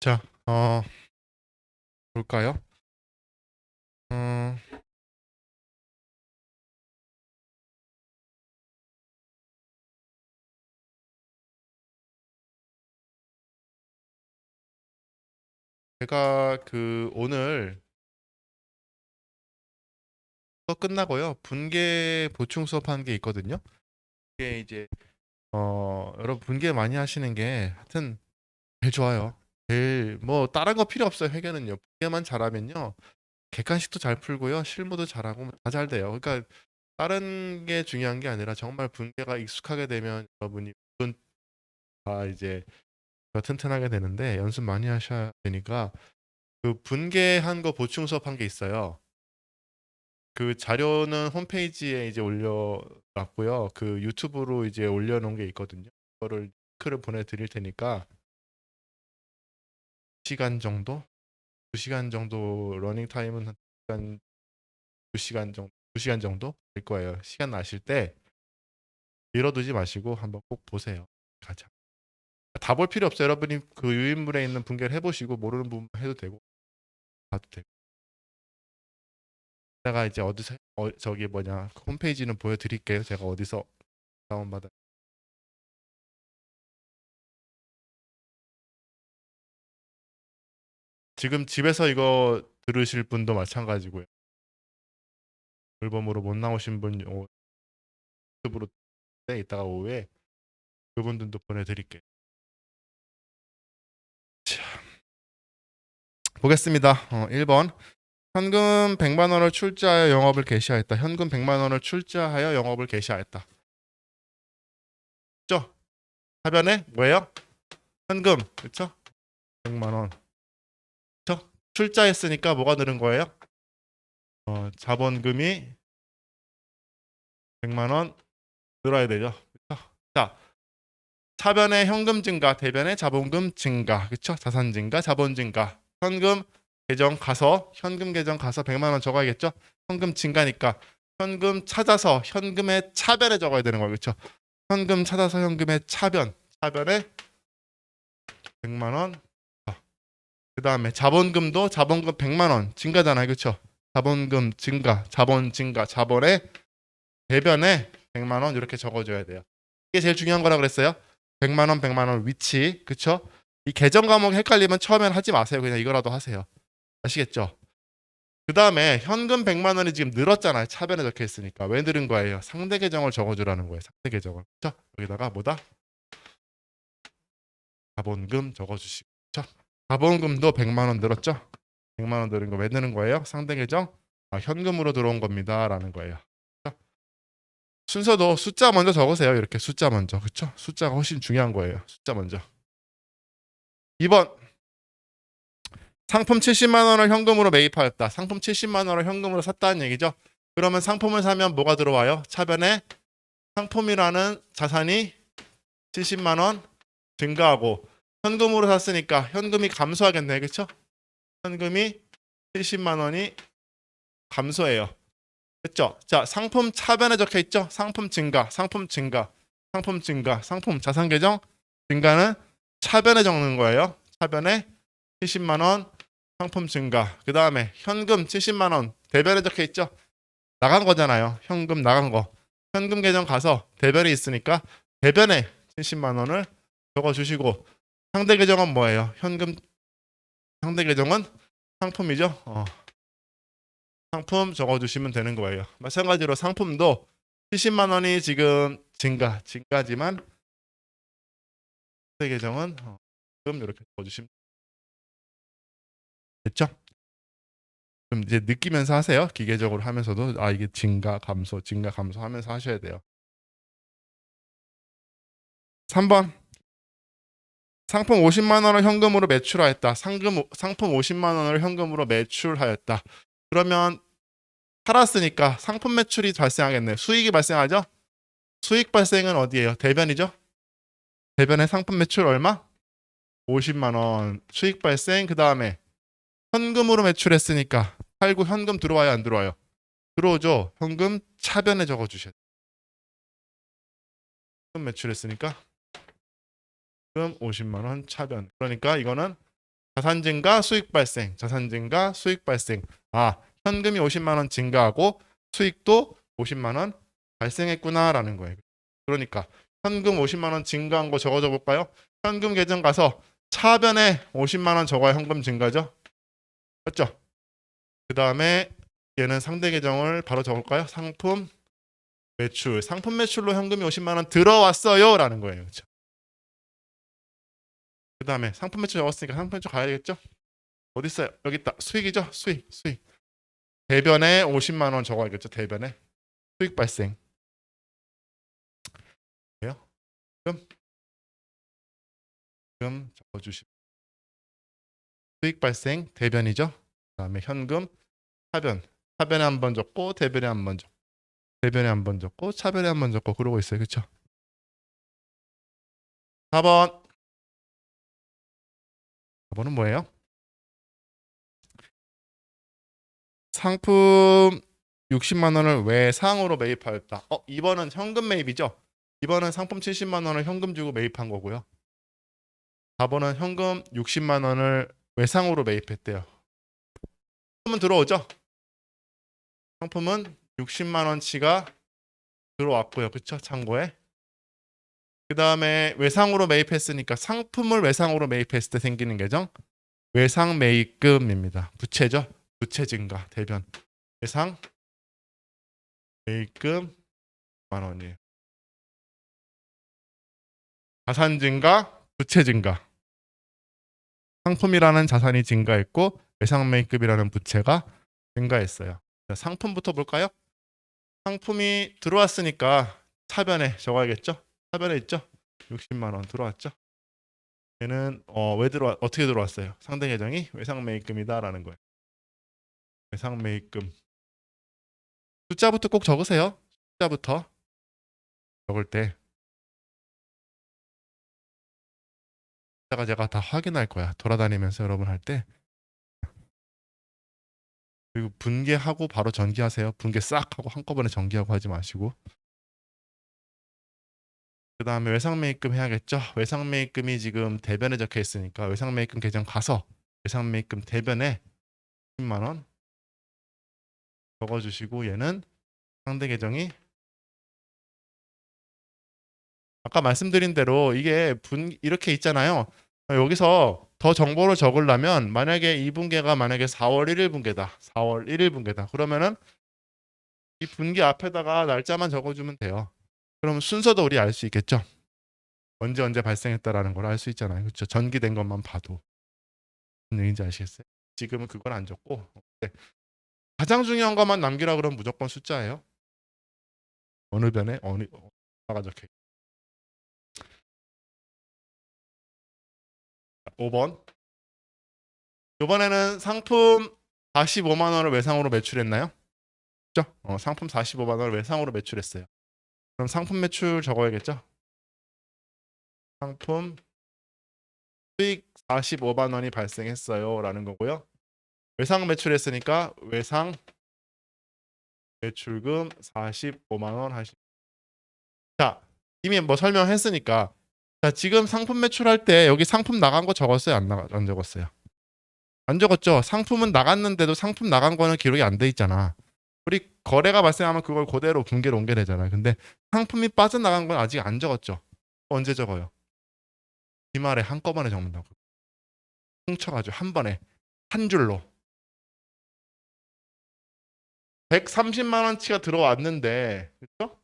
자, 볼까요? 어, 제가 오늘 수업 끝나고요. 분계 보충 수업하는 게 있거든요. 이게 이제 여러분 분계 많이 하시는 게 하여튼 제일 좋아요. 제일 뭐 다른 거 필요 없어요. 회계는요. 분계만 잘하면요. 객관식도 잘 풀고요. 실무도 잘하고 다 잘 돼요. 그러니까 다른 게 중요한 게 아니라 정말 분계가 익숙하게 되면 여러분이 모든 다 이제 튼튼하게 되는데 연습 많이 하셔야 되니까 그 분계한 거 보충 수업 한 게 있어요. 그 자료는 홈페이지에 이제 올려놨고요. 그 유튜브로 이제 올려놓은 게 있거든요. 그거를 링크를 보내드릴 테니까 시간 정도, 2시간 정도 러닝 타임은 한 시간, 2시간 정도, 2시간 정도 될 거예요. 시간 나실 때 미뤄두지 마시고 한번 꼭 보세요. 가자. 다 볼 필요 없어요. 여러분이 그 유인물에 있는 분계를 해보시고 모르는 부분 해도 되고 봐도 되고. 제가 이제 어디서 저기 뭐냐 홈페이지는 보여드릴게요. 제가 어디서 다운받아. 지금 집에서 이거 들으실 분도 마찬가지고요. 돌봄으로 못 나오신 분 유튜브로 때 이따가 오후에 그분들도 보내드릴게요. 자, 보겠습니다. 1번 현금 100만 원을 출자하여 영업을 개시하였다. 현금 100만 원을 출자하여 영업을 개시하였다. 그죠? 하변에 뭐예요? 현금. 그렇죠? 100만 원. 그렇죠? 출자했으니까 뭐가 늘은 거예요? 자본금이 100만 원 늘어야 되죠. 그렇죠? 자, 차변의 현금 증가, 대변의 자본금 증가, 그렇죠? 자산 증가, 자본 증가. 현금 계정 가서 100만 원 적어야겠죠? 현금 증가니까 현금 찾아서 현금의 차변에 적어야 되는 거예요, 그렇죠? 현금 찾아서 현금의 차변에 100만 원. 그 다음에 자본금도 자본금 100만 원 증가잖아요, 그렇죠? 자본금 증가, 자본 증가, 자본의 대변에 100만 원 이렇게 적어줘야 돼요. 이게 제일 중요한 거라 그랬어요. 100만 원, 100만 원 위치, 그쵸? 이 계정 과목 헷갈리면 처음엔 하지 마세요. 그냥 이거라도 하세요. 아시겠죠? 그 다음에 현금 100만 원이 지금 늘었잖아요. 차변에 적혀 있으니까. 왜 늘은 거예요? 상대 계정을 적어주라는 거예요. 상대 계정을. 그쵸? 여기다가 뭐다? 자본금 적어주시고. 그쵸? 자본금도 100만 원 늘었죠? 100만 원 늘은 거 왜 늘은 거예요? 상대 계정? 현금으로 들어온 겁니다. 라는 거예요. 그쵸? 순서도 숫자 먼저 적으세요. 이렇게 숫자 먼저. 그쵸? 숫자가 훨씬 중요한 거예요. 숫자 먼저. 2번 상품 70만 원을 현금으로 매입하였다. 상품 70만 원을 현금으로 샀다는 얘기죠. 그러면 상품을 사면 뭐가 들어와요? 차변에 상품이라는 자산이 70만 원 증가하고 현금으로 샀으니까 현금이 감소하겠네. 그렇죠? 현금이 70만 원이 감소해요. 됐죠? 자, 상품 차변에 적혀 있죠? 상품 증가, 상품 증가, 상품 증가, 상품 자산 계정 증가는 차변에 적는 거예요. 차변에 70만 원 상품 증가. 그 다음에 현금 70만 원 대변에 적혀 있죠? 나간 거잖아요. 현금 나간 거. 현금 계정 가서 대변이 있으니까 대변에 70만 원을 적어주시고 상대 계정은 뭐예요? 상대 계정은 상품이죠. 상품 적어주시면 되는 거예요. 마찬가지로 상품도 70만 원이 지금 증가지만 상대 계정은 지금 이렇게 적어주시면 됐죠? 좀 이제 느끼면서 하세요. 기계적으로 하면서도 이게 증가 감소 하면서 하셔야 돼요. 3번 상품 50만 원을 현금으로 매출하였다. 상품 50만 원을 현금으로 매출하였다. 그러면 팔았으니까 상품 매출이 발생하겠네요. 수익이 발생하죠? 수익 발생은 어디예요? 대변이죠? 대변의 상품 매출 얼마? 50만 원. 수익 발생. 그 다음에 현금으로 매출했으니까 팔고 현금 들어와요, 안 들어와요? 들어오죠. 현금 차변에 적어주셔야 돼요. 현금 매출했으니까 현금 50만 원 차변. 그러니까 이거는 자산 증가, 수익 발생. 자산 증가, 수익 발생. 아, 현금이 50만 원 증가하고 수익도 50만 원 발생했구나라는 거예요. 그러니까 현금 50만 원 증가한 거 적어줘 볼까요? 현금 계정 가서 차변에 50만 원 적어야 현금 증가죠. 맞죠? 그 다음에 얘는 상대 계정을 바로 적을까요? 상품 매출. 상품 매출로 현금이 50만 원 들어왔어요 라는 거예요. 그렇죠? 그 다음에 상품 매출 적었으니까 상품 매출 가야겠죠? 어디 있어요? 여기 있다. 수익이죠? 수익. 대변에 50만 원 적어야겠죠? 대변에 수익 발생. 돼요? 금 적어주시고 수익 발생 대변이죠? 그다음에 현금 차변. 차변에 한 번 적고 대변에 한 번 적고 대변에 한 번 적고 차변에 한 번 적고 그러고 있어요. 그렇죠? 4번. 4번은 뭐예요? 상품 60만 원을 외상으로 매입하였다. 2번은 현금 매입이죠? 2번은 상품 70만 원을 현금 주고 매입한 거고요. 4번은 현금 60만 원을 외상으로 매입했대요. 상품은 들어오죠? 상품은 60만 원치가 들어왔고요. 그렇죠? 창고에. 그 다음에 외상으로 매입했으니까 상품을 외상으로 매입했을 때 생기는 계정 외상 매입금입니다. 부채죠? 부채 증가 대변. 외상 매입금 만 원이에요. 자산 증가, 부채 증가. 상품이라는 자산이 증가했고 외상 매입금이라는 부채가 증가했어요. 자, 상품부터 볼까요? 상품이 들어왔으니까 차변에 적어야겠죠? 차변에 있죠? 60만 원 들어왔죠? 얘는 어떻게 들어왔어요? 상대 계정이 외상 매입금이다라는 거예요. 외상 매입금. 숫자부터 꼭 적으세요. 숫자부터 적을 때 숫자가 제가 다 확인할 거야. 돌아다니면서 여러분 할 때. 그리고 분개하고 바로 전기하세요. 분개 싹 하고 한꺼번에 전기하고 하지 마시고. 그 다음에 외상매입금 해야겠죠. 외상매입금이 지금 대변에 적혀 있으니까 외상매입금 계정 가서 외상매입금 대변에 10만 원 적어주시고 얘는 상대 계정이 아까 말씀드린 대로 이게 이렇게 있잖아요. 여기서 더 정보를 적으려면 만약에 이 분계가 만약에 4월 1일 분계다. 4월 1일 분계다. 그러면은 이 분계 앞에다가 날짜만 적어주면 돼요. 그럼 순서도 우리 알 수 있겠죠. 언제 발생했다라는 걸 알 수 있잖아요. 그렇죠. 전기된 것만 봐도 무슨 얘기인지 아시겠어요? 지금은 그건 안 적고 네. 가장 중요한 것만 남기라 그러면 무조건 숫자예요. 어느 변에 어느가 적혀 있고. 5번. 이번에는 상품 45만 원을 외상으로 매출했나요? 그죠? 상품 45만 원을 외상으로 매출했어요. 그럼 상품 매출 적어야겠죠? 상품 수익 45만 원이 발생했어요. 라는 거고요. 외상 매출했으니까 외상 매출금 45만 원 하시. 자, 이미 뭐 설명했으니까 자, 지금 상품 매출할 때 여기 상품 나간 거 적었어요? 안 적었어요? 안 적었죠. 상품은 나갔는데도 상품 나간 거는 기록이 안 돼 있잖아. 우리 거래가 발생하면 그걸 그대로 분계로 옮겨야 되잖아요. 근데 상품이 빠져나간 건 아직 안 적었죠. 언제 적어요? 기말에 한꺼번에 적는다고. 훔쳐가지고 한 번에 한 줄로 130만 원치가 들어왔는데 그렇죠?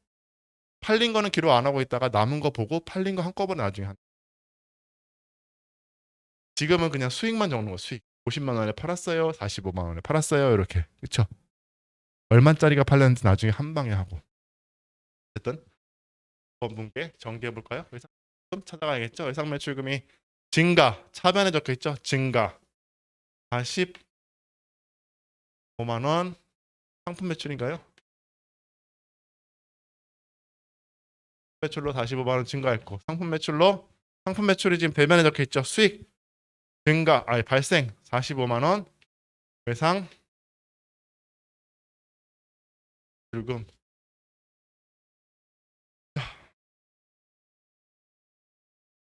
팔린 거는 기록 안 하고 있다가 남은 거 보고 팔린 거 한꺼번에 나중에 지금은 그냥 수익만 적는 거 수익. 50만 원에 팔았어요. 45만 원에 팔았어요. 이렇게. 그렇죠? 얼마짜리가 팔렸는지 나중에 한 방에 하고. 어쨌든 번분께 정리해 볼까요? 외상매출금 찾아가야겠죠. 외상매출금이 증가. 차변에 적혀 있죠. 증가. 45만 원 상품 매출인가요? 매출로 45만 원 증가했고 상품 매출로 상품 매출이 지금 대변에 적혀 있죠. 수익 증가. 발생 45만 원 외상 출금.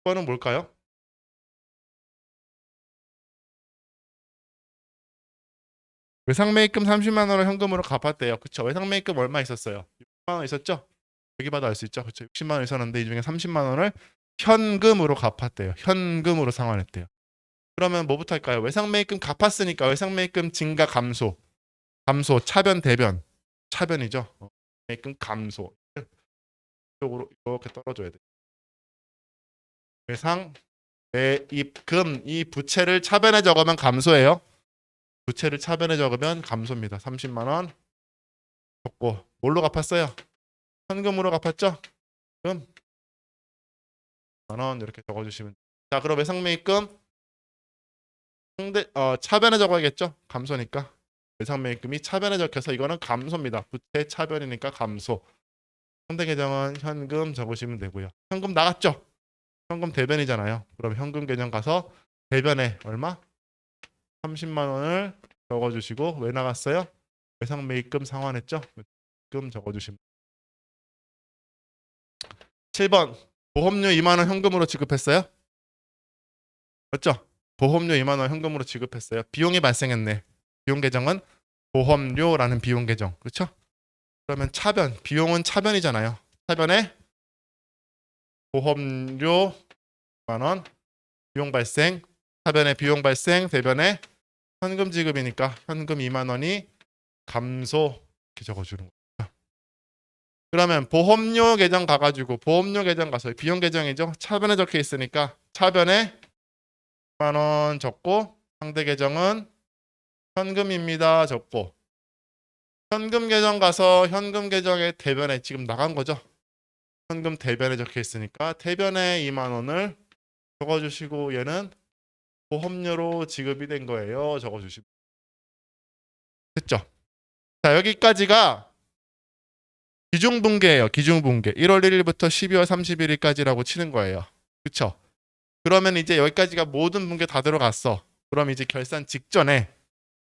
1번은 뭘까요? 외상 매입금 30만 원을 현금으로 갚았대요. 그쵸? 외상 매입금 얼마 있었어요? 60만 원 있었죠? 여기 봐도 알 수 있죠? 그쵸? 60만 원 있었는데 이 중에 30만 원을 현금으로 갚았대요. 현금으로 상환했대요. 그러면 뭐부터 할까요? 외상 매입금 갚았으니까 외상 매입금 증가 감소. 감소 차변 대변. 차변이죠. 매입금 감소. 이쪽으로 이렇게 떨어져야 돼. 외상 매입금 이 부채를 차변에 적으면 감소예요. 부채를 차변에 적으면 감소입니다. 30만 원 적고 뭘로 갚았어요? 현금으로 갚았죠? 그럼 만원 이렇게 적어주시면 돼요. 자, 그럼 외상매입금 차변에 적어야겠죠? 감소니까 외상매입금이 차변에 적혀서 이거는 감소입니다. 부채 차변이니까 감소. 상대 계정은 현금 적으시면 되고요. 현금 나갔죠? 현금 대변이잖아요. 그럼 현금 계정 가서 대변에 얼마? 30만 원을 적어주시고 왜 나갔어요? 외상매입금 상환했죠? 금 적어주시면 7번 보험료 2만 원 현금으로 지급했어요? 맞죠? 보험료 2만 원 현금으로 지급했어요. 비용이 발생했네. 비용 계정은 보험료라는 비용 계정. 그렇죠? 그러면 차변, 비용은 차변이잖아요. 차변에 보험료 2만 원, 비용 발생, 차변에 비용 발생, 대변에 현금 지급이니까 현금 2만 원이 감소 이렇게 적어주는 거예요. 그러면 보험료 계정 가가지고 보험료 계정 가서 비용 계정이죠. 차변에 적혀 있으니까 차변에 2만 원 적고 상대 계정은 현금입니다 적고 현금 계정 가서 현금 계정의 대변에 지금 나간 거죠. 현금 대변에 적혀 있으니까 대변에 2만 원을 적어주시고 얘는 보험료로 지급이 된 거예요. 적어주시면 됐죠. 자, 여기까지가 기중분계예요. 기중분계 1월 1일부터 12월 31일까지라고 치는 거예요. 그쵸? 그러면 이제 여기까지가 모든 분계 다 들어갔어. 그럼 이제 결산 직전에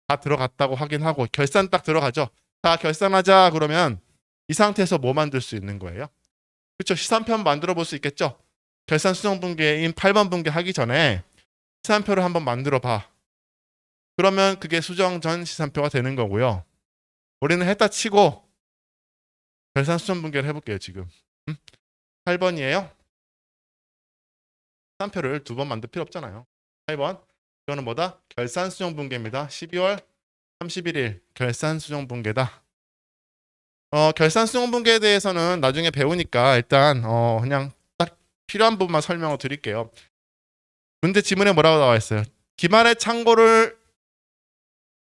다 들어갔다고 확인하고 결산 딱 들어가죠. 다 결산하자 그러면 이 상태에서 뭐 만들 수 있는 거예요? 그렇죠. 시산표 만들어 볼 수 있겠죠. 결산 수정 분계인 8번 분계 하기 전에 시산표를 한번 만들어 봐. 그러면 그게 수정 전 시산표가 되는 거고요. 우리는 했다 치고 결산 수정 분계를 해볼게요. 지금 8번이에요. 시산표를 두 번 만들 필요 없잖아요. 8번 이거는 뭐다? 결산 수정 분계입니다. 12월 31일 결산 수정 분계다. 결산 수정 분계에 대해서는 나중에 배우니까 일단 그냥 딱 필요한 부분만 설명을 드릴게요. 문제 지문에 뭐라고 나와 있어요? 기말의 창고를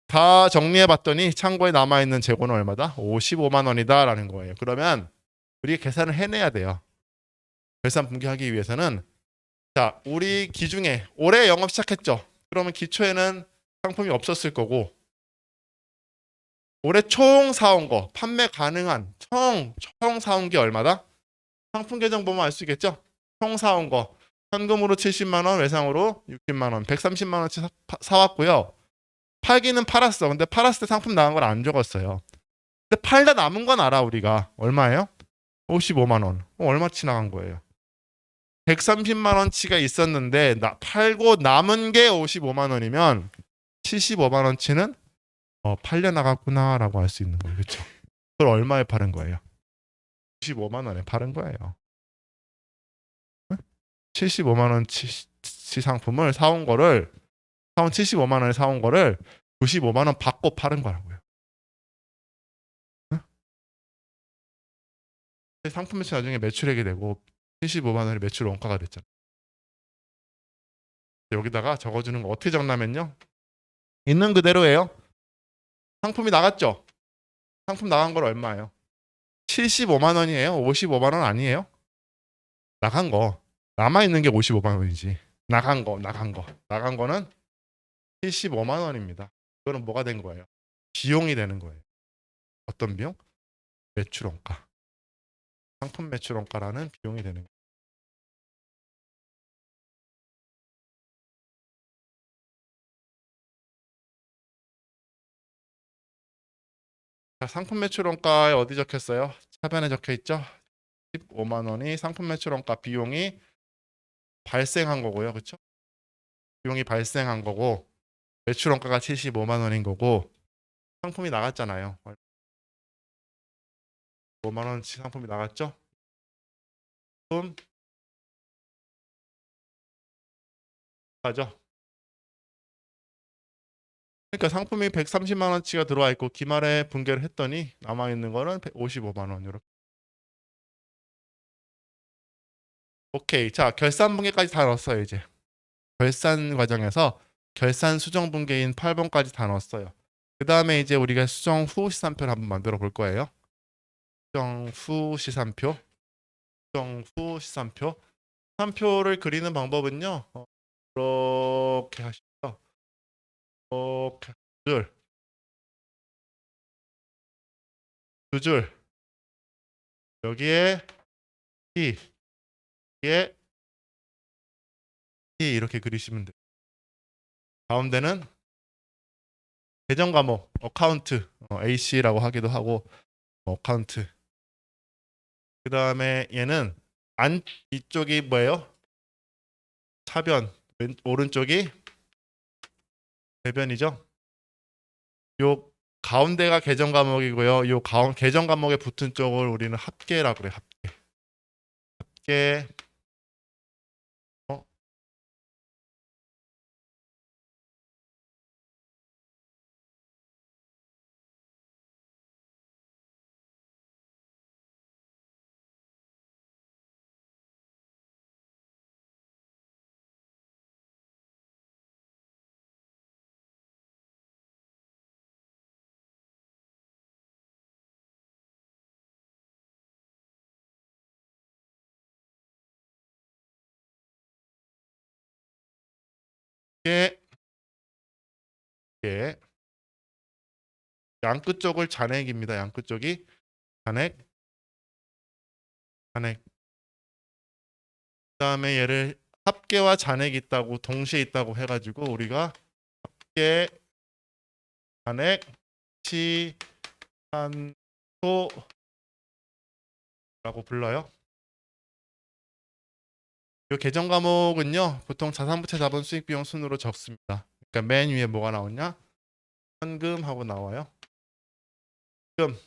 다 정리해 봤더니 창고에 남아 있는 재고는 얼마다? 55만 원이다 라는 거예요. 그러면 우리가 계산을 해내야 돼요. 결산 분계하기 위해서는 자, 우리 기중에 올해 영업 시작했죠. 그러면 기초에는 상품이 없었을 거고 올해 총 사온 거, 판매 가능한 총 사온 게 얼마다? 상품 계정 보면 알 수 있겠죠? 총 사온 거. 현금으로 70만 원, 외상으로 60만 원, 130만 원치 사왔고요. 팔기는 팔았어. 근데 팔았을 때 상품 나간 걸 안 적었어요. 근데 팔다 남은 건 알아 우리가. 얼마예요? 55만 원. 얼마치 나간 거예요? 130만 원치가 있었는데 팔고 남은 게 55만 원이면 75만 원치는 팔려 나갔구나라고 할 수 있는 거예요. 그렇죠? 그걸 얼마에 파는 거예요? 95만 원에 파는 거예요. 75만 원치 상품을 사온 75만 원에 사온 거를 95만 원 받고 파는 거라고요. 상품 매출 나중에 매출액이 되고 75만 원이 매출 원가가 됐잖아요. 여기다가 적어주는 거 어떻게 적냐면요. 있는 그대로예요. 상품이 나갔죠? 상품 나간 걸 얼마예요? 75만 원이에요? 55만 원 아니에요? 나간 거. 남아있는 게 55만 원이지. 나간 거는 75만 원입니다. 이거는 뭐가 된 거예요? 비용이 되는 거예요. 어떤 비용? 매출 원가. 상품 매출 원가라는 비용이 되는 거예요. 자, 상품 매출 원가에 어디 적혔어요? 차변에 적혀 있죠? 15만 원이 상품 매출 원가 비용이 발생한 거고요. 그렇죠? 비용이 발생한 거고 매출 원가가 75만 원인 거고 상품이 나갔잖아요. 5만 원치 상품이 나갔죠? 그럼 가죠. 그러니까 상품이 130만 원치가 들어와 있고 기말에 분괴를 했더니 남아 있는 거는 55만 원 이렇게. 오케이. 자, 결산 분괴까지 다 넣었어요, 이제. 결산 과정에서 결산 수정 분괴인 8번까지 다 넣었어요. 그다음에 이제 우리가 수정 후 시산표를 한번 만들어 볼 거예요. 수정 후 시산표. 수정 후 시산표. 시산표를 그리는 방법은요. 이렇게 하시죠. 이렇게 두 줄. 여기에 T, 여기에 T 이렇게 그리시면 돼요. 가운데는 계정 과목, 어카운트, AC라고 하기도 하고 어카운트. 그 다음에 얘는 안 이쪽이 뭐예요? 차변, 오른쪽이 대변이죠. 요 가운데가 계정 과목이고요. 요 계정 과목에 붙은 쪽을 우리는 합계라고 그래요. 합계. 합계. 어? 합계. 합계. 양끝 쪽을 잔액입니다. 양끝 쪽이 잔액. 잔액. 그다음에 얘를 합계와 잔액이 있다고 동시에 있다고 해가지고 우리가 합계 잔액 치환소라고 불러요. 이 계정 과목은요 보통 자산부채 자본 수익 비용 순으로 적습니다. 그러니까 맨 위에 뭐가 나오냐? 현금하고 나와요. 현금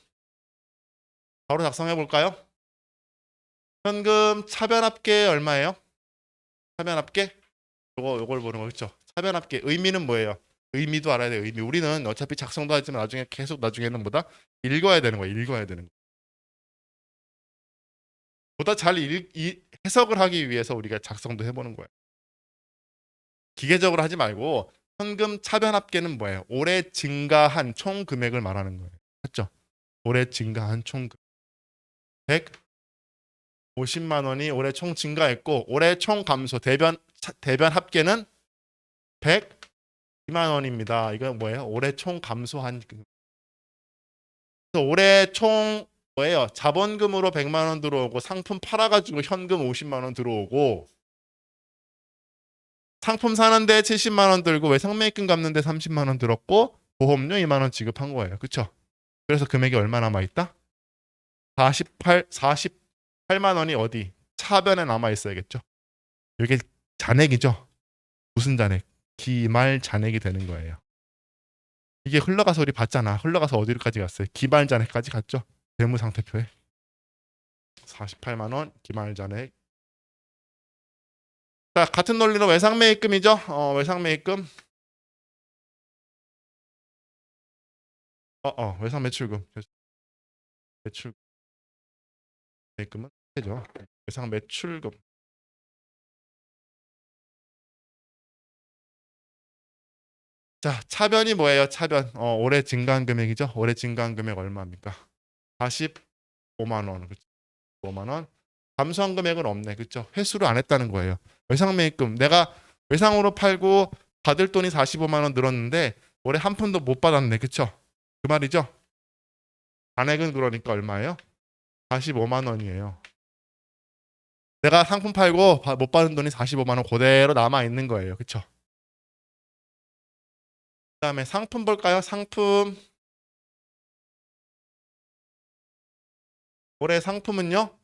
바로 작성해 볼까요? 현금 차변 합계 얼마예요? 차변 합계? 요걸 보는 거겠죠. 차변 합계 의미는 뭐예요? 의미도 알아야 돼요. 의미. 우리는 어차피 작성도 하지만 나중에 계속 나중에는 뭐다? 읽어야 되는 거예요. 읽어야 되는 거. 보다 잘 해석을 하기 위해서 우리가 작성도 해보는 거예요. 기계적으로 하지 말고 현금 차변 합계는 뭐예요? 올해 증가한 총 금액을 말하는 거예요. 맞죠? 올해 증가한 총 금액 150만 원이 올해 총 증가했고 올해 총 감소 대변 합계는 102만 원입니다. 이건 뭐예요? 올해 총 감소한 그래서 올해 총 뭐예요? 자본금으로 100만 원 들어오고 상품 팔아가지고 현금 50만 원 들어오고 상품 사는데 70만 원 들고 외상매입금 갚는데 30만 원 들었고 보험료 2만 원 지급한 거예요. 그렇죠? 그래서 금액이 얼마 남아 있다? 48만 원이 어디? 차변에 남아 있어야겠죠. 이게 잔액이죠. 무슨 잔액? 기말 잔액이 되는 거예요. 이게 흘러가서 우리 봤잖아. 흘러가서 어디로까지 갔어요? 기말 잔액까지 갔죠. 재무상태표에 48만 원 기말 잔액. 자, 같은 논리로 외상매입금이죠. 외상매입금. 외상매출금. 매출 매입금은 되죠. 외상매출금. 자, 차변이 뭐예요? 차변. 올해 증가한 금액이죠. 올해 증가한 금액 얼마입니까? 45만 원. 그렇죠? 5만 원. 감소한 금액은 없네. 그렇죠? 회수를 안 했다는 거예요. 외상매입금. 내가 외상으로 팔고 받을 돈이 45만 원 늘었는데 올해 한 푼도 못 받았네. 그렇죠? 그 말이죠. 잔액은 그러니까 얼마예요? 45만 원이에요. 내가 상품 팔고 못 받은 돈이 45만 원 그대로 남아 있는 거예요. 그렇죠? 그다음에 상품 볼까요? 상품. 올해 상품은요?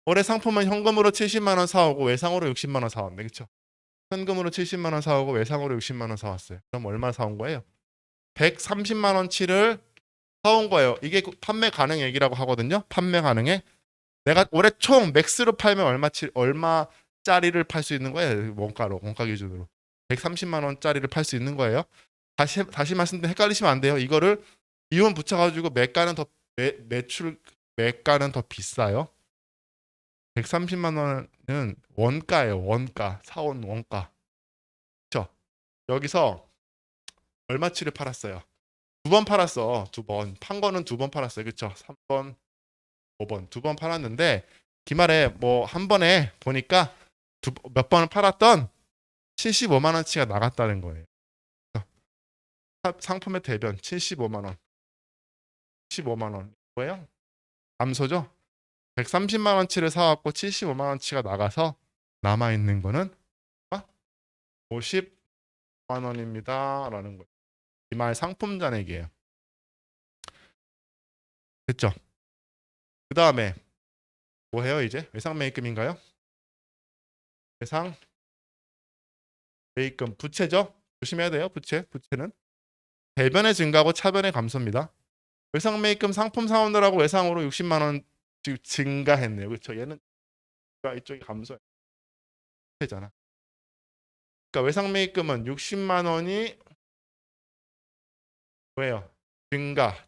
올해 상품은 현금으로 70만 원 사오고 외상으로 60만 원 사왔네. 그렇죠? 현금으로 70만 원 사오고 외상으로 60만 원 사왔어요. 그럼 얼마 사온 거예요? 130만 원치를 사온 거예요. 이게 판매 가능 얘기라고 하거든요. 판매 가능해. 내가 올해 총 맥스로 팔면 얼마짜리를 팔 수 있는 거예요? 원가 기준으로 130만 원짜리를 팔 수 있는 거예요. 다시 말씀드리면 헷갈리시면 안 돼요. 이거를 이원 붙여가지고 매출 매가는 더 비싸요. 130만 원은 원가예요. 원가 사온 원가. 그렇죠? 여기서 얼마치를 팔았어요? 2번 팔았어. 2번. 판 거는 2번 팔았어요. 그렇죠? 3번, 5번. 2번 팔았는데 기말에 뭐 한 번에 보니까 몇 번을 팔았던 75만 원치가 나갔다는 거예요. 상품의 대변 75만 원. 75만 원. 뭐예요? 감소죠? 130만 원치를 사왔고 75만 원치가 나가서 남아 있는 거는 50만 원입니다. 라는 거예요. 기말 상품 잔액이에요. 됐죠? 그 다음에 뭐 해요 이제? 외상 매입금인가요? 외상 매입금 부채죠? 조심해야 돼요. 부채는 대변의 증가하고 차변의 감소입니다. 외상 매입금 상품 사원들하고 외상으로 60만 원 증가했네요. 그렇죠? 얘는 이쪽이 감소해. 부채잖아. 그러니까 외상 매입금은 60만 원이 뭐예요?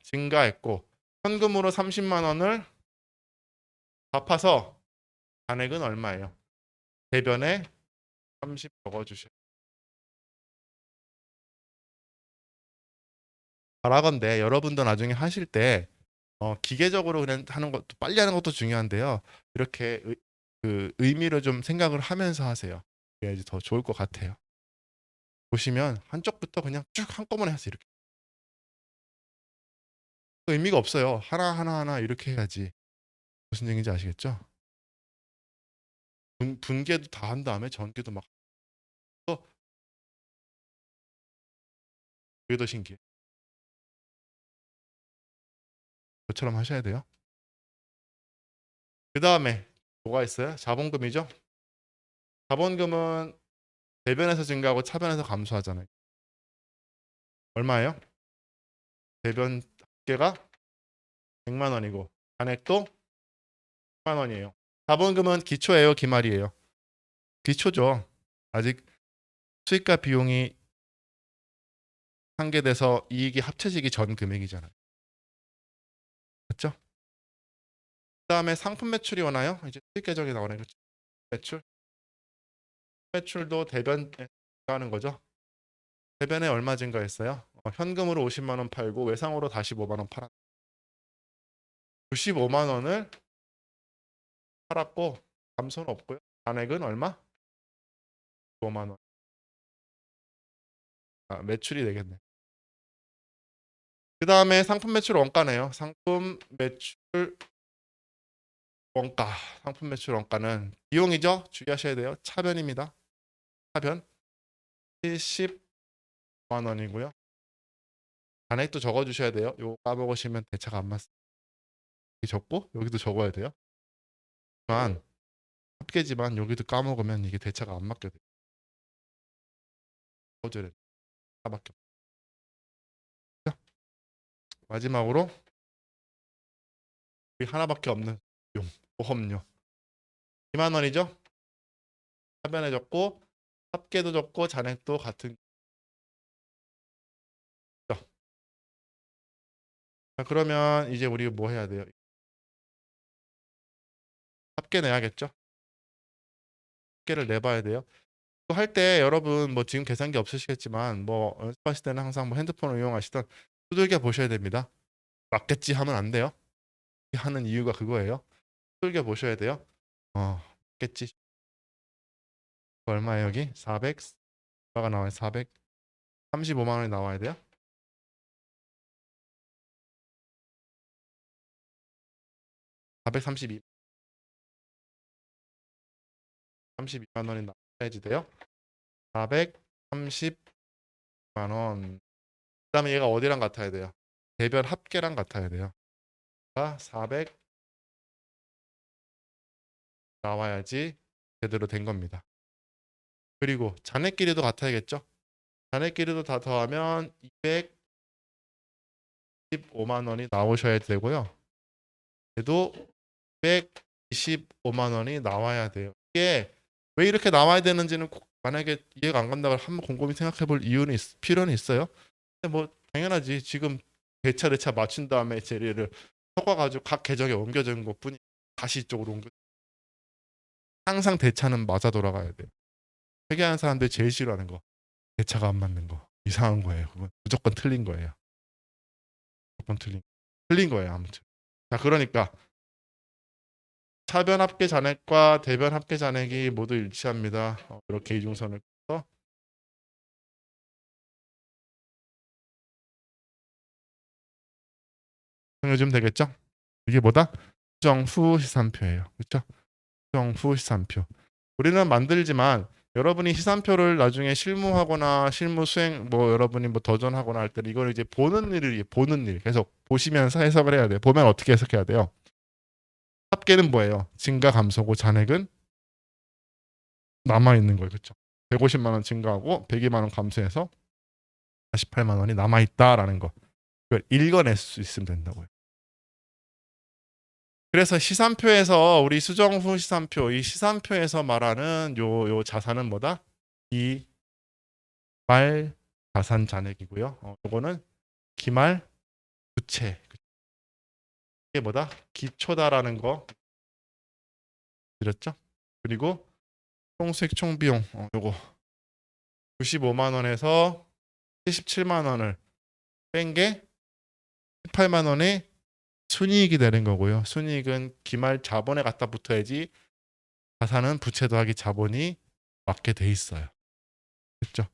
증가했고 현금으로 30만 원을 갚아서 잔액은 얼마예요? 대변에 30 적어주셔요. 바라건대 여러분도 나중에 하실 때 기계적으로 그냥 하는 것도 빨리 하는 것도 중요한데요. 이렇게 그 의미를 좀 생각을 하면서 하세요. 그래야지 더 좋을 것 같아요. 보시면 한쪽부터 그냥 쭉 한꺼번에 하세요. 이렇게 의미가 없어요. 하나 이렇게 해야지. 무슨 얘기인지 아시겠죠? 분계도 다 한 다음에 전계도 막 또 그게 더 신기해. 저처럼 하셔야 돼요. 그 다음에 뭐가 있어요? 자본금이죠. 자본금은 대변에서 증가하고 차변에서 감소하잖아요. 얼마예요? 대변 합계가 100만 원이고 잔액도 10만 원이에요. 자본금은 기초예요, 기말이에요? 기초죠. 아직 수익과 비용이 한계돼서 이익이 합쳐지기 전 금액이잖아요. 맞죠? 그다음에 상품 매출이 오나요? 이제 수익 계정이 나오네요. 그렇죠? 매출도 대변에 증가하는 거죠. 대변에 얼마 증가했어요? 현금으로 50만 원 팔고 외상으로 다시 5만 원 팔았. 95만 원을 팔았고 감소는 없고요. 잔액은 얼마? 5만 원. 매출이 되겠네. 그 다음에 상품 매출 원가네요. 상품 매출 원가. 상품 매출 원가는 비용이죠. 주의하셔야 돼요. 차변입니다. 차변 70만 원이고요. 잔액도 적어주셔야 돼요. 요거 까먹으시면 대차가 안 맞습니다. 여기 적고 여기도 적어야 돼요. 하지만 합계지만 여기도 까먹으면 이게 대차가 안 맞게 돼요. 어제는 하나밖에 없죠. 마지막으로 여기 하나밖에 없는 비용, 보험료 2만 원이죠. 차변에 적고 합계도 적고 잔액도 같은. 자, 그러면 이제 우리 뭐 해야 돼요? 합계 내야겠죠? 합계를 내봐야 돼요. 할 때 여러분 뭐 지금 계산기 없으시겠지만 뭐 연습하실 때는 항상 뭐 핸드폰을 이용하시던 두들겨 보셔야 됩니다. 맞겠지 하면 안 돼요. 하는 이유가 그거예요. 두들겨 보셔야 돼요. 맞겠지. 얼마예요 여기? 400 얼마가 나와요? 435만 원이 나와야 돼요. 432 32만 원이 나와야지 돼요. 430만 원. 그다음에 얘가 어디랑 같아야 돼요? 대별 합계랑 같아야 돼요. 400 나와야지 제대로 된 겁니다. 그리고 잔액끼리도 같아야겠죠? 잔액끼리도 다 더하면 15만 원이 나오셔야 되고요. 그래도 125만 원이 나와야 돼요. 이게 왜 이렇게 나와야 되는지는 만약에 이해가 안 간다고 한번 곰곰이 생각해 볼 이유는 필요는 있어요. 근데 뭐 당연하지. 지금 대차 맞춘 다음에 재료를 섞어가지고 각 계정에 옮겨주는 것뿐이 다시 이쪽으로 옮겨. 항상 대차는 맞아 돌아가야 돼. 회계하는 사람들이 제일 싫어하는 거. 대차가 안 맞는 거. 이상한 거예요. 그건 무조건 틀린 거예요. 무조건 틀린 거예요. 아무튼. 자, 그러니까 차변 합계 잔액과 대변 합계 잔액이 모두 일치합니다. 이렇게 이중선을 써서 정해주면 되겠죠? 이게 뭐다? 수정 후 시산표예요. 그렇죠? 수정 후 시산표. 우리는 만들지만 여러분이 시산표를 나중에 실무하거나 실무 수행 뭐 여러분이 뭐 도전하거나 할 때는 이걸 이제 보는 일 계속 보시면서 해석을 해야 돼요. 보면 어떻게 해석해야 돼요? 합계는 뭐예요? 증가 감소고 잔액은 남아 있는 거예요. 그렇죠? 150만 원 증가하고 102만 원 감소해서 48만 원이 남아 있다라는 거. 그걸 읽어낼 수 있으면 된다고요. 그래서 시산표에서 우리 수정 후 시산표 이 시산표에서 말하는 요 자산은 뭐다? 기말 자산 잔액이고요. 요거는 기말 부채. 이게 뭐다? 기초다라는 거 드렸죠? 그리고 총수익 총비용 요거 95만 원에서 77만 원을 뺀 게 18만 원의 순이익이 되는 거고요. 순이익은 기말 자본에 갖다 붙어야지 자산은 부채 더하기 자본이 맞게 돼 있어요. 그렇죠?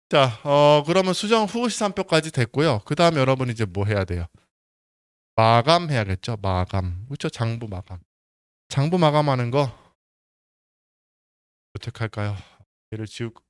자, 그러면 수정 후 시산표까지 됐고요. 그 다음 여러분 이제 뭐 해야 돼요? 마감해야겠죠? 마감. 그렇죠? 장부 마감. 장부 마감하는 거 어떻게 할까요? 얘를 지우고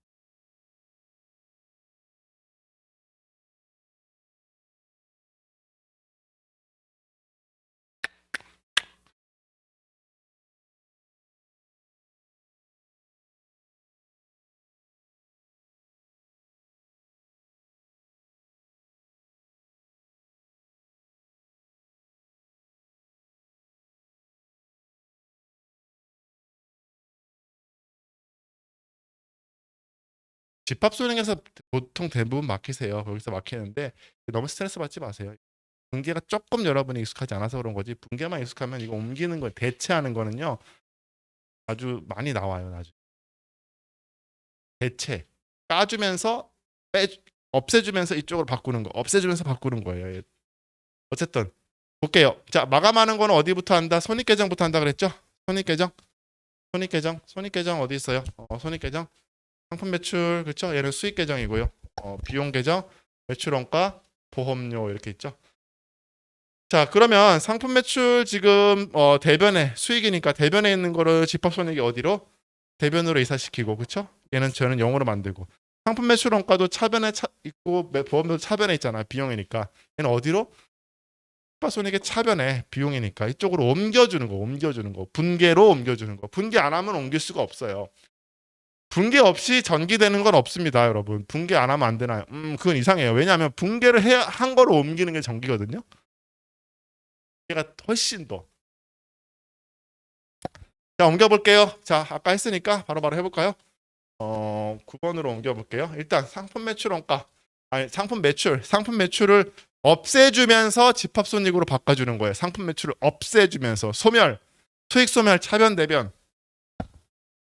집합소행에서 보통 대부분 막히세요. 거기서 막히는데 너무 스트레스 받지 마세요. 분계가 조금 여러분이 익숙하지 않아서 그런 거지. 분계만 익숙하면 이거 옮기는 거 대체하는 거는요. 아주 많이 나와요. 나중에. 대체 까주면서 없애주면서 이쪽으로 바꾸는 거. 없애주면서 바꾸는 거예요. 어쨌든 볼게요. 자, 마감하는 거는 어디부터 한다? 손익계정부터 한다 그랬죠? 손익계정. 손익계정 어디 있어요? 손익계정. 상품 매출 그렇죠? 얘는 수익 계정이고요. 비용 계정, 매출 원가, 보험료 이렇게 있죠. 자, 그러면 상품 매출 지금 대변에 수익이니까 대변에 있는 거를 집합손익이 어디로? 대변으로 이사시키고 그렇죠? 얘는 저는 0으로 만들고 상품 매출 원가도 차변에 있고 보험료도 차변에 있잖아요. 비용이니까 얘는 어디로? 집합손익의 차변에 비용이니까 이쪽으로 옮겨주는 거. 분계로 옮겨주는 거. 분계 안 하면 옮길 수가 없어요. 분계 없이 전기되는 건 없습니다, 여러분. 분계 안 하면 안 되나요? 그건 이상해요. 왜냐하면 분계를 한 거로 옮기는 게 전기거든요. 얘가 훨씬 더. 자, 옮겨볼게요. 자, 아까 했으니까 바로바로 해볼까요? 9번으로 옮겨볼게요. 일단 상품 매출 원가, 아니 상품 매출을 없애주면서 집합손익으로 바꿔주는 거예요. 상품 매출을 없애주면서 소멸, 수익 소멸, 차변 대변,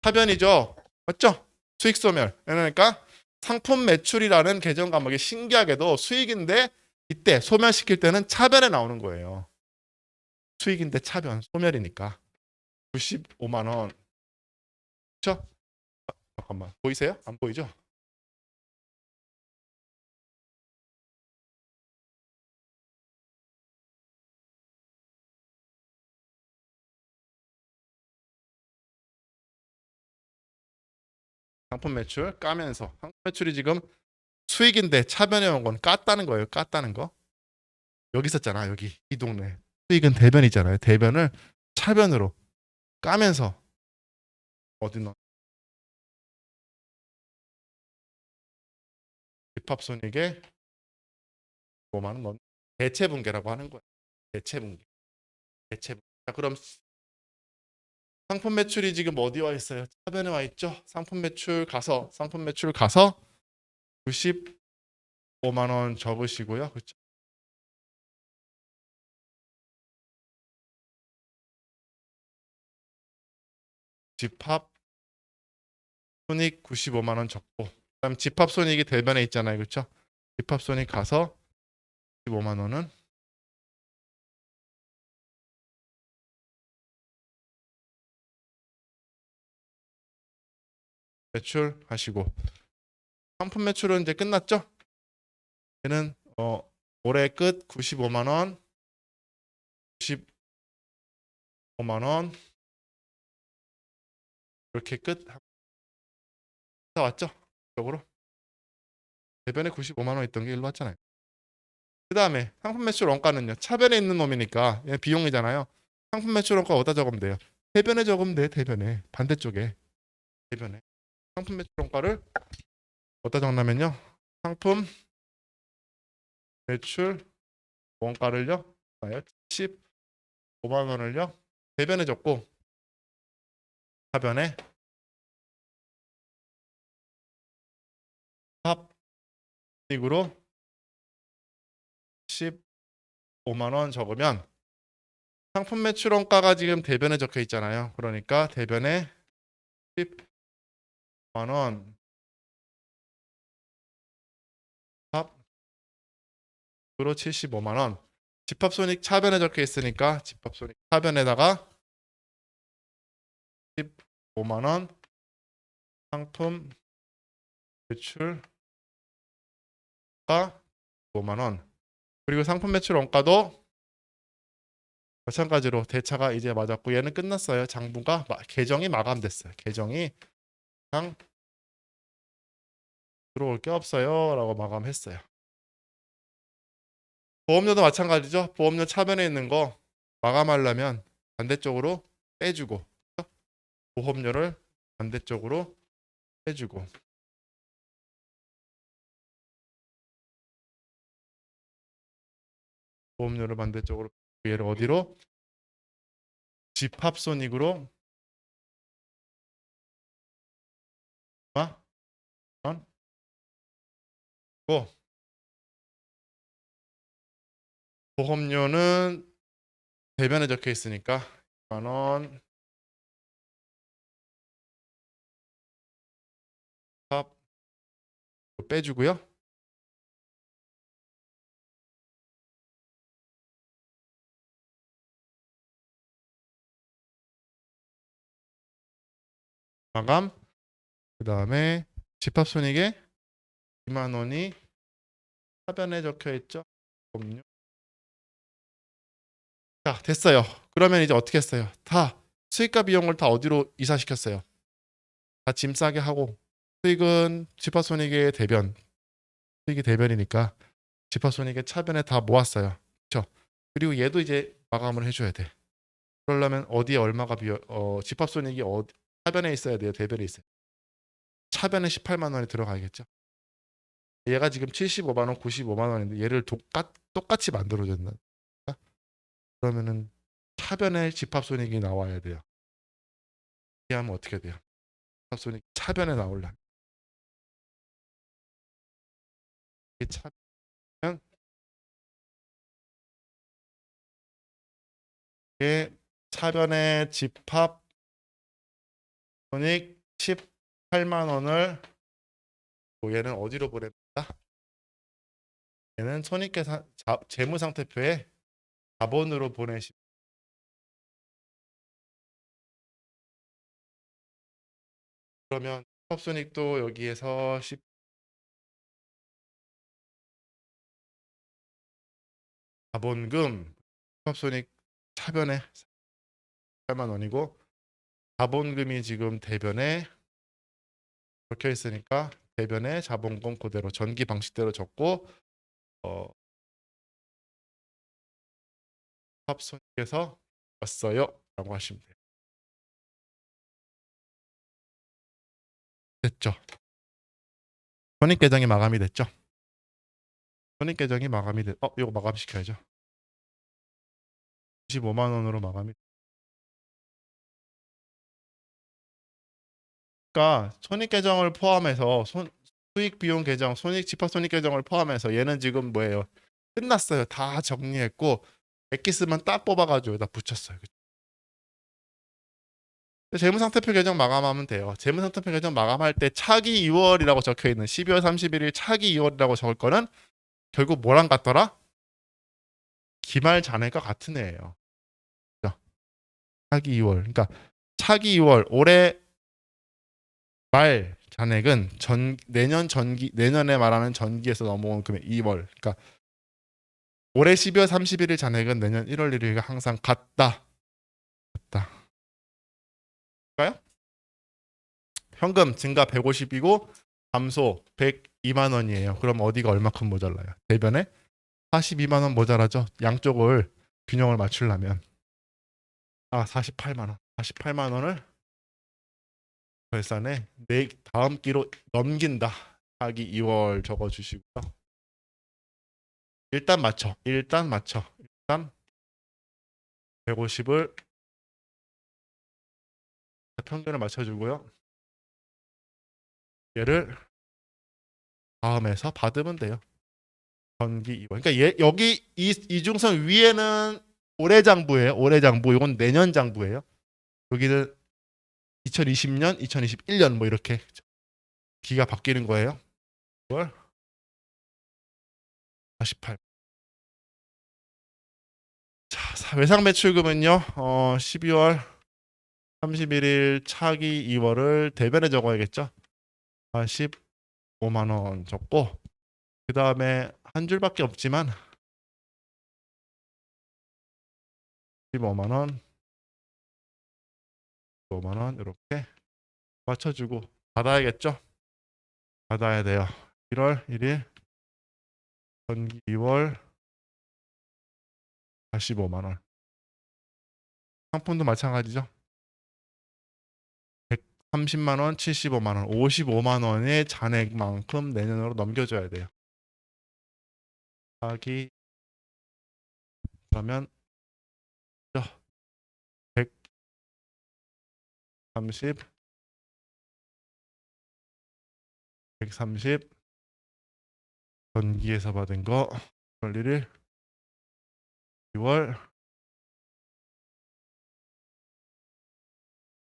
차변이죠. 맞죠? 수익 소멸. 그러니까 상품 매출이라는 계정 과목이 신기하게도 수익인데 이때 소멸시킬 때는 차변에 나오는 거예요. 수익인데 차변, 소멸이니까 95만 원. 그렇죠? 잠깐만 보이세요? 안 보이죠? 상품 매출 까면서 상품 매출이 지금 수익인데 차변에 온 건 깠다는 거예요. 깠다는 거. 여기 있었잖아. 여기 이 동네. 수익은 대변이잖아요. 대변을 차변으로 까면서 어디 넣 집합손익에 5만 원 넣는 대체 분계라고 하는 거예요. 대체 분계. 대체 분계. 자, 그럼 상품 매출이 지금 어디 와 있어요? 차변에 와 있죠. 상품 매출 가서 95만 원 적으시고요. 그렇죠? 집합 손익 95만 원 적고 그다음 집합 손익이 대변에 있잖아요. 그렇죠? 집합 손익 가서 15만 원은 매출하시고 상품 매출은 이제 끝났죠? 얘는 올해 끝 95만 원, 95만 원 이렇게 끝 다 왔죠? 쪽으로 대변에 95만 원 있던 게 일로 왔잖아요. 그 다음에 상품 매출 원가는요. 차변에 있는 놈이니까 얘는 비용이잖아요. 상품 매출 원가 어디다 적으면 돼요? 대변에 적으면 돼. 대변에 반대쪽에 대변에 상품 매출 원가를 어디다 적냐면요. 상품 매출 원가를요. 15만 원을요. 대변에 적고 하변에 합익으로 15만 원 적으면 상품 매출 원가가 지금 대변에 적혀 있잖아요. 그러니까 대변에 10만 원 합으로 75만 원. 집합손익 차변에 적혀 있으니까 집합손익 차변에다가 15만 원 상품 매출가 5만 원. 그리고 상품 매출 원가도 마찬가지로 대차가 이제 맞았고 얘는 끝났어요. 장부가 계정이 마감됐어요. 계정이 그냥 들어올 게 없어요라고 마감했어요. 보험료도 마찬가지죠. 보험료 차변에 있는 거 마감하려면 반대쪽으로 빼주고 보험료를 반대쪽으로 빼주고 보험료를 반대쪽으로 얘를 어디로 집합손익으로 고 보험료는 대변에 적혀 있으니까 2만 원 합 빼주고요. 마감 그 다음에 집합손익에 2만 원이 하변에 적혀 있죠. 보험료. 자 됐어요. 그러면 이제 어떻게 했어요? 다 수익과 비용을 다 어디로 이사시켰어요? 다 짐 싸게 하고 수익은 집합손익의 대변 수익이 대변이니까 집합손익의 차변에 다 모았어요. 그렇죠? 그리고 얘도 이제 마감을 해줘야 돼. 그러려면 어디에 얼마가 집합손익이 차변에 있어야 돼요? 대변에 있어요? 차변에 18만 원이 들어가야겠죠? 얘가 지금 75만 원, 95만 원인데 얘를 똑같이 만들어준다. 그러면은 차변에 집합손익이 나와야 돼요. 이렇게 하면 어떻게 돼요? 집합손익 차변에 나오려면 이게 차면 이게 차변에 집합손익 18만 원을 얘는 어디로 보냅니다? 얘는 손익계산 재무상태표에 자본으로 보내시면 그러면 집합손익도 여기에서 자본금 집합손익 차변에 8만 원이고 자본금이 지금 대변에 적혀 있으니까 대변에 자본금 그대로 전기 방식대로 적고 집합손익에서 왔어요 라고 하시면 돼요. 됐죠? 손익계정이 마감이 됐죠? 손익 계정이 마감이 이거 마감시켜야죠. 95만 원으로 마감이. 그러니까 손익 계정을 포함해서 수익 비용 계정, 손익 집합 손익 계정을 포함해서 얘는 지금 뭐예요? 끝났어요. 다 정리했고 엑기스만 딱 뽑아가지고 여기다 붙였어요. 재무상태표 계정 마감하면 돼요. 재무상태표 계정 마감할 때 차기 2월이라고 적혀 있는 12월 31일 차기 2월이라고 적을 거는 결국 뭐랑 같더라? 기말 잔해가 같은 애예요. 그죠? 차기 2월. 그러니까 차기 2월 올해 말 잔액은 내년 전기 내년에 말하는 전기에서 넘어온 금액 2월. 그러니까 올해 12월 31일 잔액은 내년 1월 1일과 항상 같다. 같다. 까요? 현금 증가 150이고 감소 102만 원이에요. 그럼 어디가 얼마큼 모자라요? 대변에 42만 원 모자라죠. 양쪽을 균형을 맞추려면 48만 원. 48만 원을 결산에 다음 기로 넘긴다. 하기 2월 적어 주시고요. 일단 맞춰. 일단 150을 평균을 맞춰 주고요. 얘를 다음에서 받으면 돼요. 전기 2월. 그러니까 여기 이중선 위에는 올해 장부예요. 올해 장부. 이건 내년 장부예요. 여기는 2020년, 2021년 뭐 이렇게 기가 바뀌는 거예요. 9월 48. 자, 외상 매출금은요. 12월 31일 차기 2월을 대변에 적어야겠죠. 45만 원 적고 그 다음에 한 줄밖에 없지만 15만 원, 5만 원 이렇게 맞춰주고 받아야겠죠. 받아야 돼요. 1월 1일 전기 2월 45만 원. 상품도 마찬가지죠. 130만 원, 75만 원, 55만 원의 잔액만큼 내년으로 넘겨줘야 돼요. 하기 그러면 130, 130 전기에서 받은 거 1월 1일 2월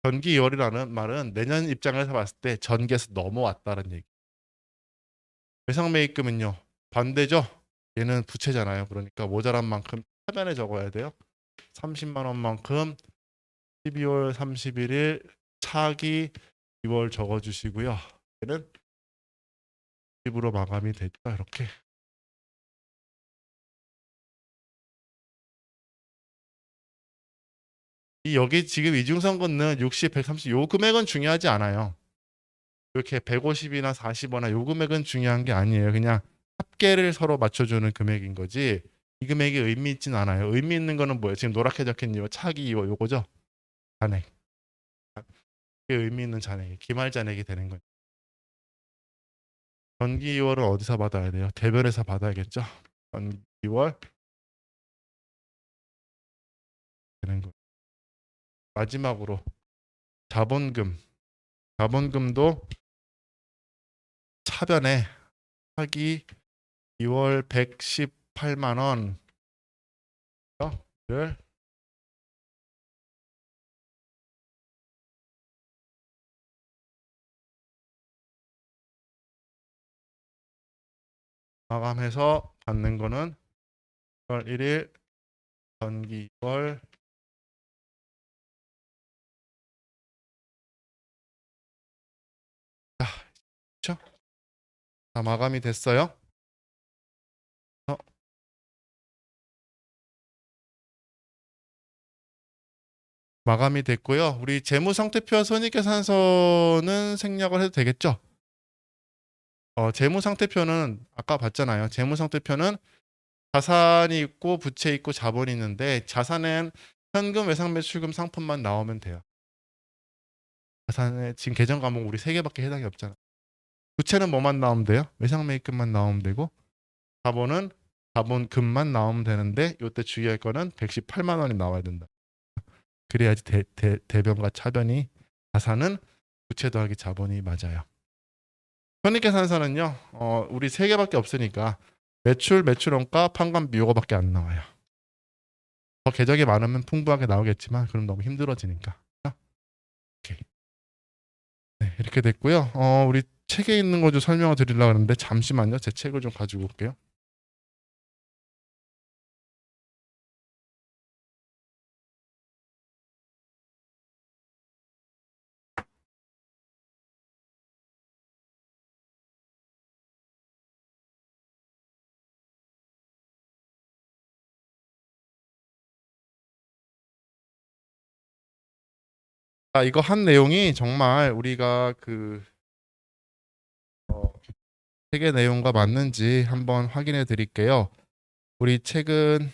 전기 2월이라는 말은 내년 입장에서 봤을 때 전기에서 넘어왔다는 얘기. 외상 매입금은요 반대죠. 얘는 부채잖아요. 그러니까 모자란 만큼 차변에 적어야 돼요. 30만 원만큼 12월 31일 차기 2월 적어주시고요. 얘는 10으로 마감이 됐죠. 이렇게. 여기 지금 이중선 긋는 60, 130 요 금액은 중요하지 않아요. 이렇게 150이나 40이나 요 금액은 중요한 게 아니에요. 그냥 합계를 서로 맞춰주는 금액인 거지. 이 금액이 의미 있진 않아요. 의미 있는 거는 뭐예요? 지금 노랗게 적힌 요 차기 요거죠. 잔액. 그게 의미 있는 잔액이 기말 잔액이 되는 거예요. 전기 2월은 어디서 받아야 돼요? 대변에서 받아야겠죠. 전기 2월 되는 거. 마지막으로 자본금. 자본금도 차변에 차기 2월 118만 원을 마감해서 받는 거는 1월 1일 전기 2월 그렇죠? 다 마감이 됐어요. 마감이 됐고요. 우리 재무상태표와 손익계산서는 생략을 해도 되겠죠? 재무상태표는 아까 봤잖아요. 재무상태표는 자산이 있고 부채 있고 자본이 있는데 자산엔 현금, 외상, 매출금, 상품만 나오면 돼요. 자산에 지금 계정 과목 우리 3개밖에 해당이 없잖아. 부채는 뭐만 나오면 돼요? 외상, 매입금만 나오면 되고 자본은 자본금만 나오면 되는데 이때 주의할 거는 118만 원이 나와야 된다. 그래야지 대변과 차변이 자산은 부채 더하기 자본이 맞아요. 손익계산서는요. 우리 세 개밖에 없으니까 매출, 매출원가, 판관비 요거밖에 안 나와요. 더 궤적이 많으면 풍부하게 나오겠지만 그럼 너무 힘들어지니까. 오케이. 네, 이렇게 됐고요. 우리 책에 있는 거 좀 설명을 드리려고 하는데 잠시만요. 제 책을 좀 가지고 올게요. 이거 한 내용이 정말 우리가 그 책의 내용과 맞는지 한번 확인해 드릴게요. 우리 책은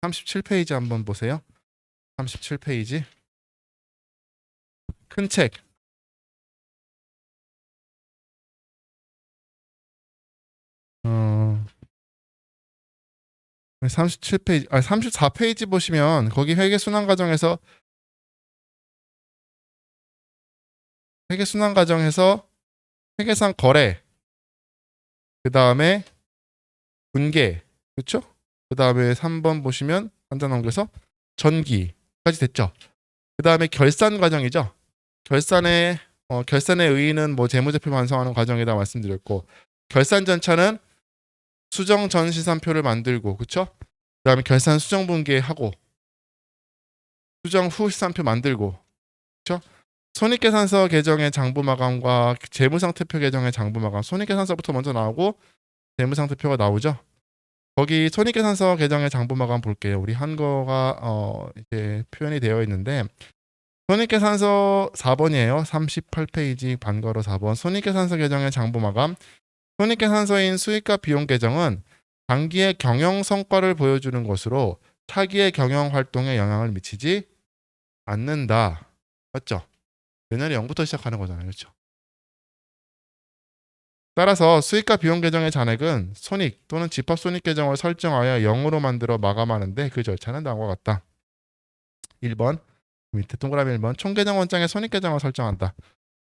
37페이지 한번 보세요. 37페이지. 큰 책. 37페이지, 34페이지 보시면 거기 회계순환 과정에서 회계상 거래, 그 다음에 분계, 그렇죠? 그 다음에 3번 보시면 한자 넘겨서 전기까지 됐죠. 그 다음에 결산 과정이죠. 결산의 의의는 뭐 재무제표 완성하는 과정이다 말씀드렸고, 결산 전차는 수정 전 시산표를 만들고, 그렇죠? 그 다음에 결산 수정 분계하고, 수정 후 시산표 만들고, 그렇죠? 손익계산서 계정의 장부 마감과 재무상태표 계정의 장부 마감. 손익계산서부터 먼저 나오고 재무상태표가 나오죠. 거기 손익계산서 계정의 장부 마감 볼게요. 우리 한 거가 이제 표현이 되어 있는데 손익계산서 4번이에요. 38페이지 반괄호 4번. 손익계산서 계정의 장부 마감. 손익계산서인 수익과 비용 계정은 당기의 경영 성과를 보여주는 것으로 차기의 경영 활동에 영향을 미치지 않는다. 맞죠? 내년에 0부터 시작하는 거잖아요. 그렇죠? 따라서 수익과 비용 계정의 잔액은 손익 또는 집합손익 계정을 설정하여 0으로 만들어 마감하는데 그 절차는 다음과 같다. 1번 밑에 동그라미 1번 총계정 원장에 손익 계정을 설정한다.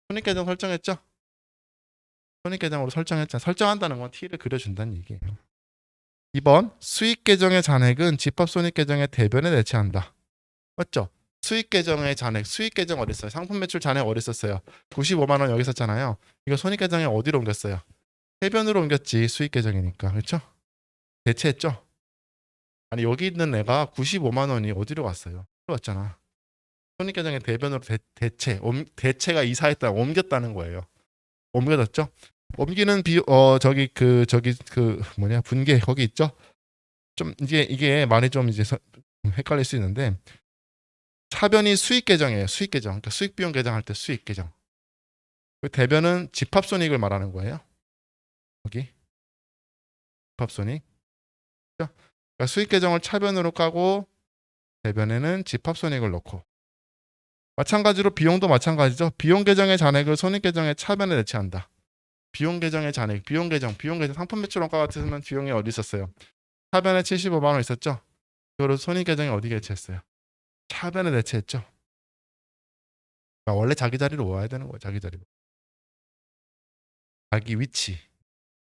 손익 계정 설정했죠? 손익 계정으로 설정했잖아. 설정한다는 건 T를 그려준다는 얘기예요. 2번 수익 계정의 잔액은 집합손익 계정의 대변에 내체한다. 맞죠? 수익 계정의 잔액, 수익 계정 어디 있어요? 상품 매출 잔액 어디 있었어요? 95만 원 여기 있었잖아요. 이거 손익 계정에 어디로 옮겼어요? 해변으로 옮겼지. 수익 계정이니까. 그렇죠? 대체했죠? 아니 여기 있는 애가 95만 원이 어디로 갔어요? 왔잖아. 손익 계정의 대변으로 대체가 이사했다 옮겼다는 거예요. 옮겨졌죠? 옮기는 분계 거기 있죠? 좀 이게 많이 좀 이제 헷갈릴 수 있는데 차변이 수익 계정이에요. 수익 계정. 그러니까 수익 비용 계정할 때 수익 계정. 그 대변은 집합 손익을 말하는 거예요. 여기 집합 손익. 그러니까 수익 계정을 차변으로 까고 대변에는 집합 손익을 넣고 마찬가지로 비용도 마찬가지죠. 비용 계정의 잔액을 손익 계정의 차변에 내체한다. 비용 계정의 잔액, 비용 계정 상품 매출 원가 같으면 비용이 어디 있었어요? 차변에 75만 원 있었죠. 이거를 손익 계정에 어디 배치했어요? 차변에 배치했죠. 그러니까 원래 자기 자리로 와야 되는 거예요. 자기 자리로. 자기 위치.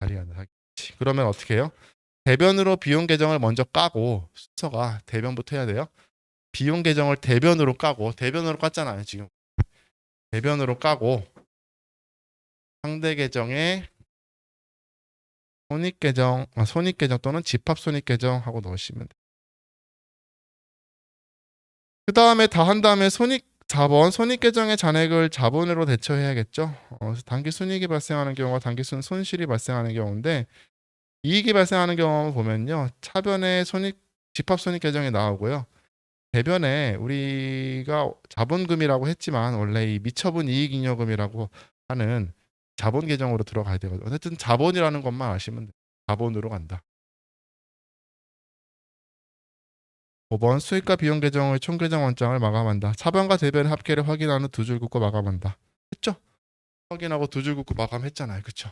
자리가 아니라 자기 위치. 그러면 어떻게 해요? 대변으로 비용 계정을 먼저 까고 순서가 대변부터 해야 돼요. 비용 계정을 대변으로 까고 대변으로 깠잖아요. 지금. 대변으로 까고 상대 계정에 손익 계정 또는 집합 손익 계정 하고 넣으시면 돼요. 그 다음에 다 한 다음에 4번 손익 계정의 잔액을 자본으로 대처해야겠죠. 단기 순이익이 발생하는 경우와 단기 손실이 발생하는 경우인데 이익이 발생하는 경우 보면요. 차변에 집합 손익 계정이 나오고요. 대변에 우리가 자본금이라고 했지만 원래 이 미처분 이익 잉여금이라고 하는 자본 계정으로 들어가야 되거든요. 어쨌든 자본이라는 것만 아시면 돼요. 자본으로 간다. 5번 수익과 비용 계정의 총계정 원장을 마감한다. 차변과 대변의 합계를 확인하는 두 줄 긋고 마감한다. 했죠? 확인하고 두 줄 긋고 마감했잖아요. 그쵸?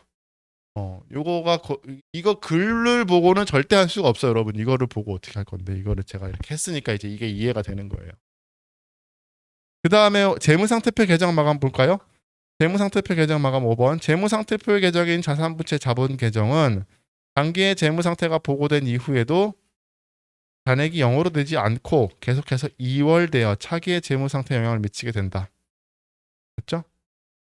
요거가 이거 글을 보고는 절대 할 수가 없어요, 여러분. 이거를 보고 어떻게 할 건데 이거를 제가 이렇게 했으니까 이제 이게 이해가 되는 거예요. 그 다음에 재무상태표 계정 마감 볼까요? 재무상태표 계정 마감 5번. 재무상태표 계정인 자산부채 자본 계정은 장기의 재무상태가 보고된 이후에도 잔액이 0으로 되지 않고 계속해서 2월되어 차기의 재무상태에 영향을 미치게 된다. 그렇죠?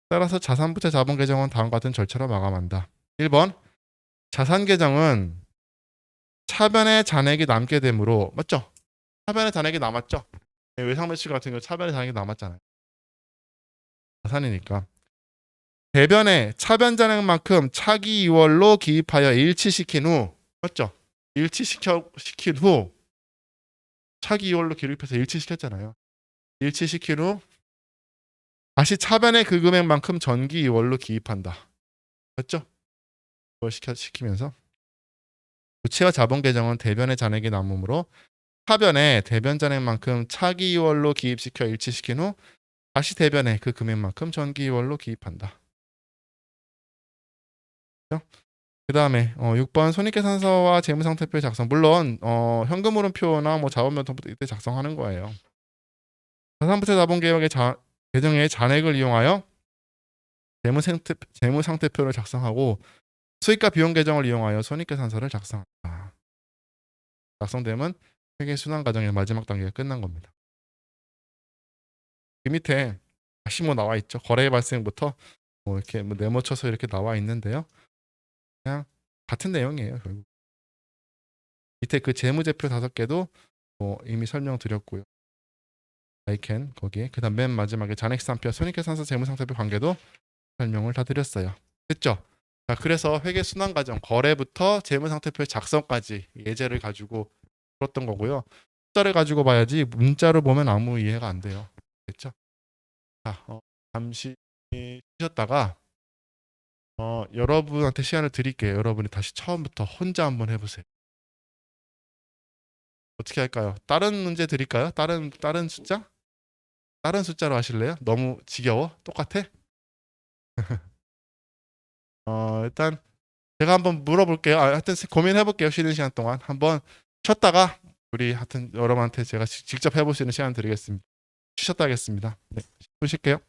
따라서 자산부채 자본 계정은 다음과 같은 절차로 마감한다. 1번. 자산 계정은 차변에 잔액이 남게 되므로 맞죠? 차변에 잔액이 남았죠? 외상매출 같은 경우 차변에 잔액이 남았잖아요. 자산이니까. 대변에 차변 잔액만큼 차기 2월로 기입하여 일치시킨 후 맞죠? 시킨 후 차기 2월로 기입해서 일치시켰잖아요. 일치시킨 후 다시 차변의 그 금액만큼 전기 2월로 기입한다. 맞죠? 그걸 시키면서 부채와 자본 계정은 대변의 잔액이 남으므로 차변에 대변 잔액만큼 차기 2월로 기입시켜 일치시킨 후 다시 대변에 그 금액만큼 전기 2월로 기입한다. 그 다음에 6번 손익계산서와 재무상태표 작성. 물론 현금흐름표나 뭐 자본면통부터 이때 작성하는 거예요. 자산부채 자본개혁의 계정의 잔액을 이용하여 재무상태표를 작성하고 수익과 비용 계정을 이용하여 손익계산서를 작성한다. 작성되면 회계순환 과정의 마지막 단계가 끝난 겁니다. 그 밑에 다시 뭐 나와 있죠. 거래 발생부터 뭐 이렇게 뭐 네모쳐서 이렇게 나와 있는데요. 그냥 같은 내용이에요. 결국 밑에 그 재무제표 5개도 이미 설명드렸고요. 아이캔 거기에 그다음 맨 마지막에 잔액산표, 손익계산서, 재무상태표 관계도 설명을 다 드렸어요. 됐죠? 자, 그래서 회계순환 과정 거래부터 재무상태표 작성까지 예제를 가지고 풀었던 거고요. 숫자를 가지고 봐야지 문자를 보면 아무 이해가 안 돼요. 됐죠? 자, 잠시 쉬셨다가 여러분한테 시간을 드릴게요. 여러분이 다시 처음부터 혼자 한번 해보세요. 어떻게 할까요? 다른 문제 드릴까요? 다른 숫자? 다른 숫자로 하실래요? 너무 지겨워? 똑같아? 일단 제가 한번 물어볼게요. 하여튼 고민해볼게요. 쉬는 시간 동안 한번 쉬었다가 우리 하여튼 여러분한테 제가 직접 해볼 수 있는 시간 드리겠습니다. 쉬셨다 하겠습니다. 네, 쉬실게요.